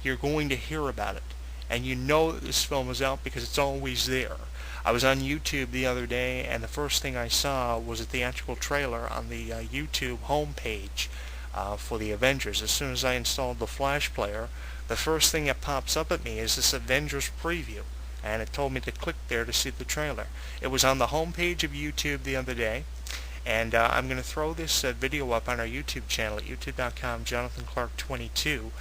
you're going to hear about it. And you know that this film is out because it's always there. I was on YouTube the other day, and the first thing I saw was a theatrical trailer on the YouTube homepage for the Avengers. As soon as I installed the Flash player, the first thing that pops up at me is this Avengers preview, and it told me to click there to see the trailer. It was on the homepage of YouTube the other day, and I'm going to throw this video up on our YouTube channel at youtube.com, Jonathan Clarke 22,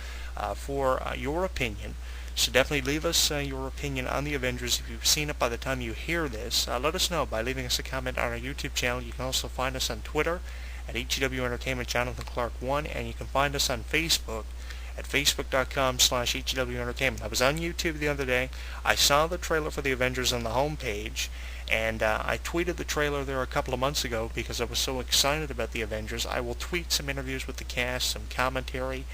for your opinion. So definitely leave us your opinion on the Avengers. If you've seen it by the time you hear this, let us know by leaving us a comment on our YouTube channel. You can also find us on Twitter at HEW Entertainment Jonathan Clarke 1, and you can find us on Facebook at facebook.com/HEW Entertainment. I was on YouTube the other day. I saw the trailer for the Avengers on the homepage, and I tweeted the trailer there a couple of months ago because I was so excited about the Avengers. I will tweet some interviews with the cast, some commentary,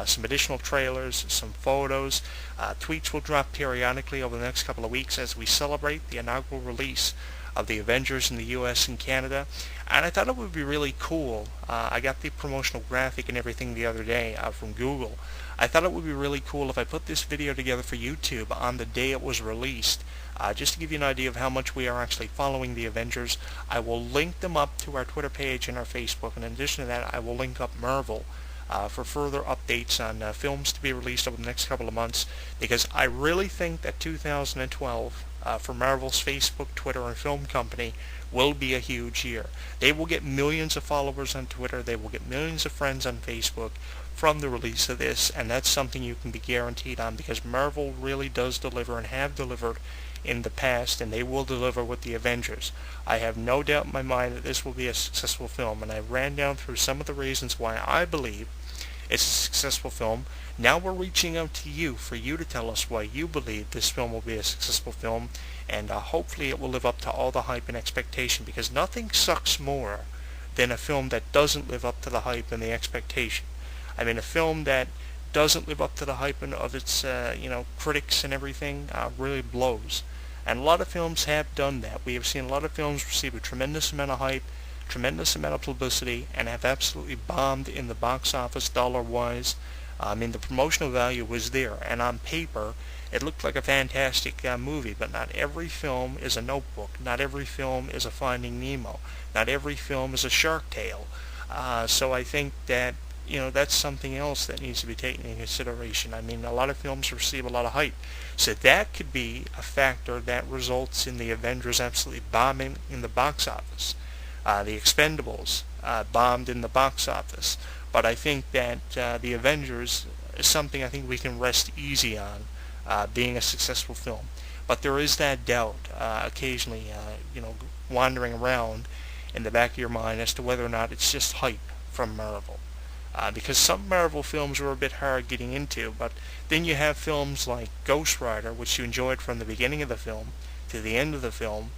some additional trailers, some photos. Tweets will drop periodically over the next couple of weeks as we celebrate the inaugural release of the Avengers in the U.S. and Canada. And I thought it would be really cool. I got the promotional graphic and everything the other day from Google. I thought it would be really cool if I put this video together for YouTube on the day it was released. Just to give you an idea of how much we are actually following the Avengers. I will link them up to our Twitter page and our Facebook. And in addition to that, I will link up Marvel for further updates on films to be released over the next couple of months, because I really think that 2012 for Marvel's Facebook, Twitter, and film company will be a huge year. They will get millions of followers on Twitter. They will get millions of friends on Facebook from the release of this, and that's something you can be guaranteed on, because Marvel really does deliver and have delivered in the past, and they will deliver with the Avengers. I have no doubt in my mind that this will be a successful film, and I ran down through some of the reasons why I believe it's a successful film. Now we're reaching out to you for you to tell us why you believe this film will be a successful film, and hopefully it will live up to all the hype and expectation, because nothing sucks more than a film that doesn't live up to the hype and the expectation. I mean, a film that doesn't live up to the hype of its critics and everything really blows. And a lot of films have done that. We have seen a lot of films receive a tremendous amount of hype, tremendous amount of publicity, and have absolutely bombed in the box office dollar-wise. I mean, the promotional value was there, and on paper, it looked like a fantastic movie, but not every film is a Notebook. Not every film is a Finding Nemo. Not every film is a Shark Tale. So I think that that's something else that needs to be taken into consideration. I mean, a lot of films receive a lot of hype. So that could be a factor that results in the Avengers absolutely bombing in the box office. The Expendables bombed in the box office. But I think that the Avengers is something I think we can rest easy on being a successful film. But there is that doubt occasionally, wandering around in the back of your mind as to whether or not it's just hype from Marvel. Because some Marvel films were a bit hard getting into, but then you have films like Ghost Rider, which you enjoyed from the beginning of the film to the end of the film,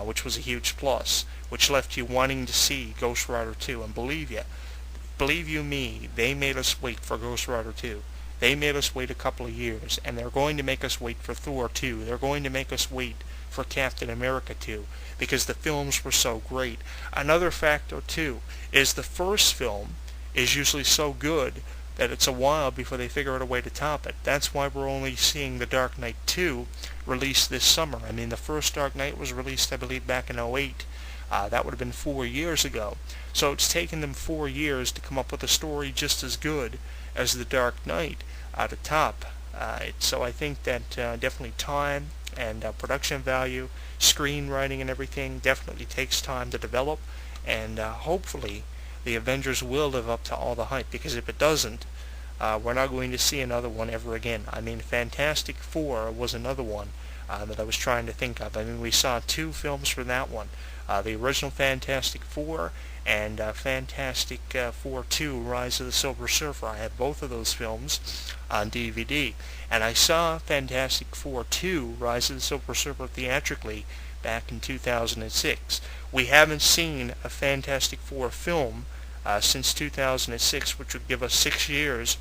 which was a huge plus, which left you wanting to see Ghost Rider 2. And believe you me, they made us wait for Ghost Rider 2. They made us wait a couple of years, and they're going to make us wait for Thor 2. They're going to make us wait for Captain America 2, because the films were so great. Another factor, too, is the first film is usually so good that it's a while before they figure out a way to top it. That's why we're only seeing The Dark Knight 2 released this summer. I mean, the first Dark Knight was released, I believe, back in '08. That would have been 4 years ago. So it's taken them 4 years to come up with a story just as good as The Dark Knight to top. So I think that definitely time and production value, screenwriting and everything definitely takes time to develop, and hopefully the Avengers will live up to all the hype, because if it doesn't, we're not going to see another one ever again. I mean, Fantastic Four was another one that I was trying to think of. I mean, we saw 2 films for that one. The original Fantastic Four and Fantastic Four 2, Rise of the Silver Surfer. I have both of those films on DVD. And I saw Fantastic Four 2, Rise of the Silver Surfer theatrically back in 2006. We haven't seen a Fantastic Four film since 2006, which would give us 6 years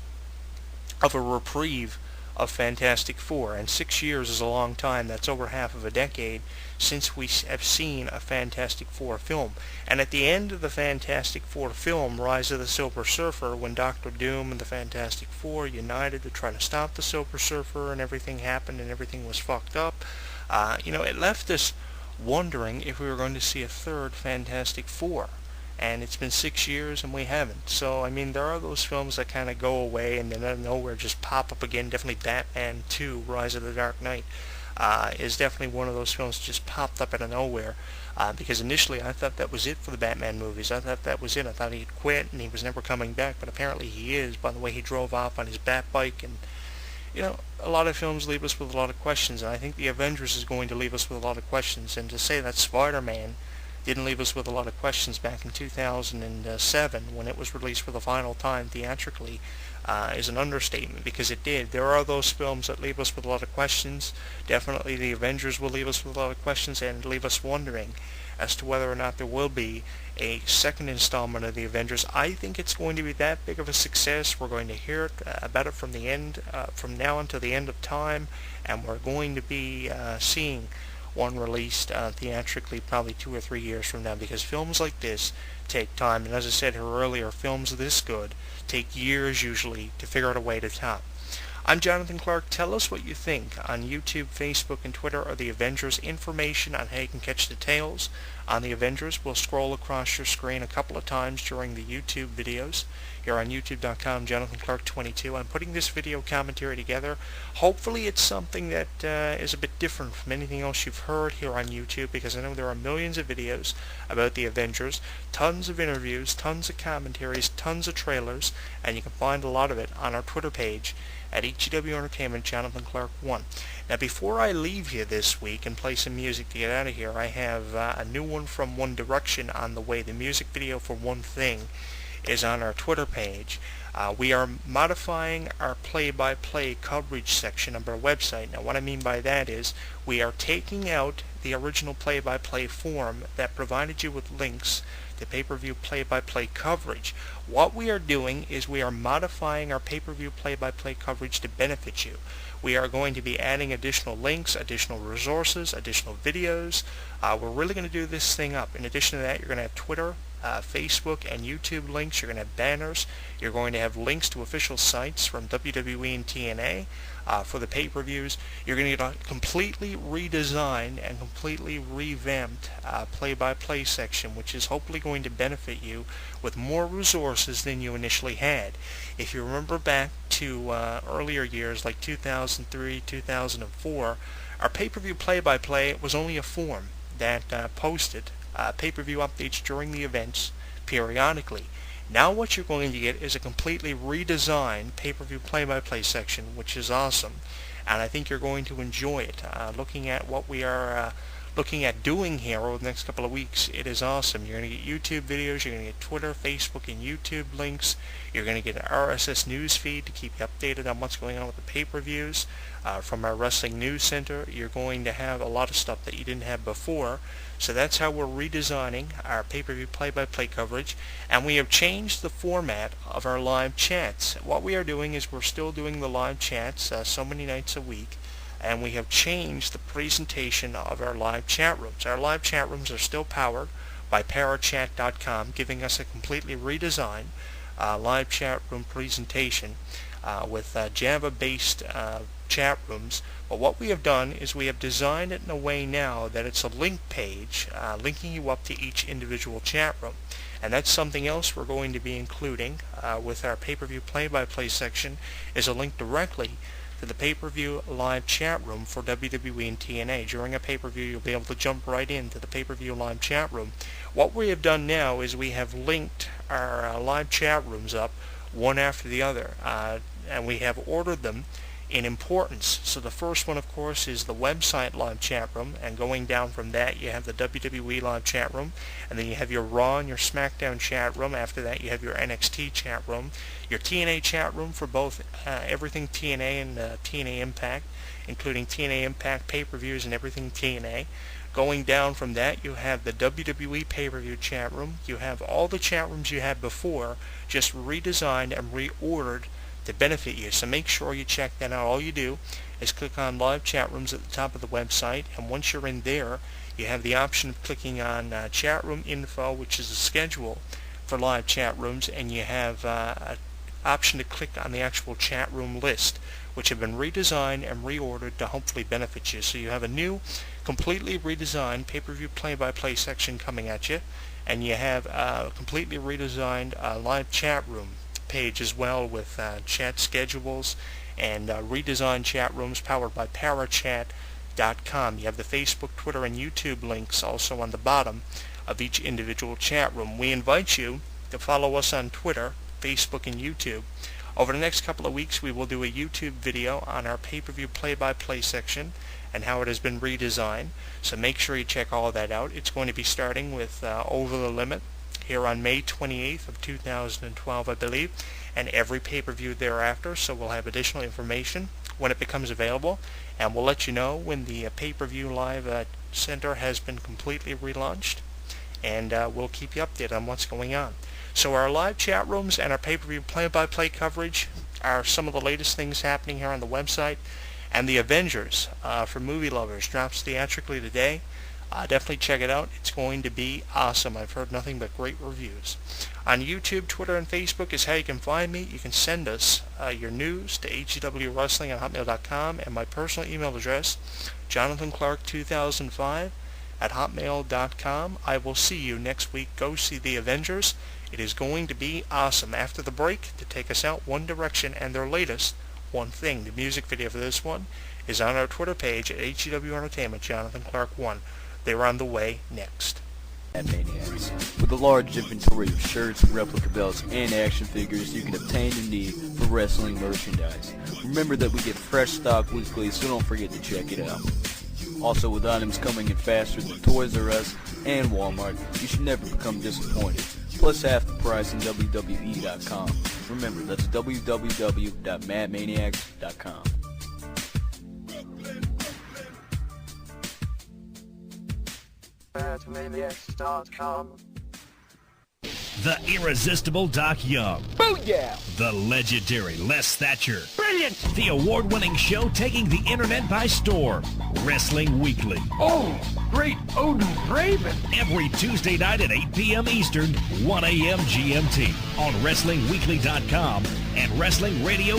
of a reprieve of Fantastic Four, and 6 years is a long time. That's over half of a decade since we have seen a Fantastic Four film. And at the end of the Fantastic Four film, Rise of the Silver Surfer, when Doctor Doom and the Fantastic Four united to try to stop the Silver Surfer and everything happened and everything was fucked up, it left us wondering if we were going to see a third Fantastic Four. And it's been 6 years and we haven't. So, I mean, there are those films that kind of go away and then out of nowhere just pop up again. Definitely Batman 2, Rise of the Dark Knight, is definitely one of those films that just popped up out of nowhere. Because initially I thought that was it for the Batman movies. I thought that was it. I thought he'd quit and he was never coming back. But apparently he is, by the way he drove off on his Batbike. And, a lot of films leave us with a lot of questions. And I think the Avengers is going to leave us with a lot of questions. And to say that Spider-Man didn't leave us with a lot of questions back in 2007 when it was released for the final time theatrically is an understatement, because it did. There are those films that leave us with a lot of questions. Definitely the Avengers will leave us with a lot of questions and leave us wondering as to whether or not there will be a second installment of the Avengers. I think it's going to be that big of a success. We're going to hear about it from now until the end of time, and we're going to be seeing one released theatrically probably 2 or 3 years from now, because films like this take time, and as I said here earlier, films this good take years usually to figure out a way to top. I'm Jonathan Clarke. Tell us what you think on YouTube, Facebook, and Twitter are the Avengers. Information on how you can catch the tales on the Avengers will scroll across your screen a couple of times during the YouTube videos. Here on youtube.com, Jonathan Clarke 22. I'm putting this video commentary together. Hopefully it's something that is a bit different from anything else you've heard here on YouTube, because I know there are millions of videos about the Avengers, tons of interviews, tons of commentaries, tons of trailers, and you can find a lot of it on our Twitter page at HEW Entertainment, Jonathan Clarke 1. Now, before I leave you this week and play some music to get out of here, I have a new one from One Direction on the way. The music video for One Thing is on our Twitter page. We are modifying our play-by-play coverage section of our website. Now, what I mean by that is we are taking out the original play-by-play form that provided you with links to pay-per-view play-by-play coverage. What we are doing is we are modifying our pay-per-view play-by-play coverage to benefit you. We are going to be adding additional links, additional resources, additional videos. We're really going to do this thing up. In addition to that, you're going to have Twitter, Facebook, and YouTube links. You're going to have banners. You're going to have links to official sites from WWE and TNA for the pay-per-views. You're going to get a completely redesigned and completely revamped play-by-play section, which is hopefully going to benefit you with more resources than you initially had. If you remember back to earlier years like 2003, 2004, our pay-per-view play-by-play was only a form that posted pay-per-view updates during the events periodically. Now what you're going to get is a completely redesigned pay-per-view play-by-play section, which is awesome, and I think you're going to enjoy it. Looking at what we are looking at doing here over the next couple of weeks, it is awesome. You're going to get YouTube videos, you're going to get Twitter, Facebook, and YouTube links. You're going to get an RSS news feed to keep you updated on what's going on with the pay-per-views from our Wrestling News Center. You're going to have a lot of stuff that you didn't have before. So that's how we're redesigning our pay-per-view play-by-play coverage, and we have changed the format of our live chats. What we are doing is we're still doing the live chats so many nights a week, and we have changed the presentation of our live chat rooms. Our live chat rooms are still powered by parachat.com, giving us a completely redesigned live chat room presentation with Java-based chat rooms. But what we have done is we have designed it in a way now that it's a link page linking you up to each individual chat room. And that's something else we're going to be including with our pay-per-view play-by-play section, is a link directly to the pay-per-view live chat room for WWE and TNA. During a pay-per-view, you'll be able to jump right into the pay-per-view live chat room. What we have done now is we have linked our live chat rooms up one after the other, and we have ordered them in importance. So the first one, of course, is the website live chat room, and going down from that you have the WWE live chat room, and then you have your Raw and your SmackDown chat room. After that you have your NXT chat room, your TNA chat room for both everything TNA and TNA Impact, including TNA Impact pay-per-views and everything TNA. Going down from that you have the WWE pay-per-view chat room. You have all the chat rooms you had before, just redesigned and reordered to benefit you. So make sure you check that out. All you do is click on live chat rooms at the top of the website, and once you're in there, you have the option of clicking on chat room info, which is a schedule for live chat rooms, and you have an option to click on the actual chat room list, which have been redesigned and reordered to hopefully benefit you. So you have a new, completely redesigned pay-per-view play-by-play section coming at you, and you have a completely redesigned live chat room page as well, with chat schedules and redesigned chat rooms powered by parachat.com. You have the Facebook, Twitter, and YouTube links also on the bottom of each individual chat room. We invite you to follow us on Twitter, Facebook, and YouTube. Over the next couple of weeks, we will do a YouTube video on our pay-per-view play-by-play section and how it has been redesigned. So make sure you check all of that out. It's going to be starting with Over the Limit here on May 28th of 2012, I believe, and every pay-per-view thereafter. So we'll have additional information when it becomes available, and we'll let you know when the pay-per-view live center has been completely relaunched, and we'll keep you updated on what's going on. So our live chat rooms and our pay-per-view play-by-play coverage are some of the latest things happening here on the website. And the Avengers, for movie lovers, drops theatrically today. Definitely check it out. It's going to be awesome. I've heard nothing but great reviews. On YouTube, Twitter, and Facebook is how you can find me. You can send us your news to hewrestling@hotmail.com, and my personal email address, jonathanclark2005@hotmail.com. I will see you next week. Go see the Avengers. It is going to be awesome. After the break, to take us out, One Direction and their latest One Thing. The music video for this one is on our Twitter page at HEW Entertainment, Jonathan Clark 1. They're on the way next. Maniacs. With a large inventory of shirts, replica belts, and action figures, you can obtain your need for wrestling merchandise. Remember that we get fresh stock weekly, so don't forget to check it out. Also, with items coming in faster than Toys R Us and Walmart, you should never become disappointed. Plus half the price on WWE.com. Remember, that's www.madmaniacs.com. Madmaniacs.com. The irresistible Doc Young. Booyah! The legendary Les Thatcher. Brilliant! The award-winning show taking the internet by storm. Wrestling Weekly. Oh, great Odin's Raven! Every Tuesday night at 8 p.m. Eastern, 1 a.m. GMT on WrestlingWeekly.com and Wrestling Radio.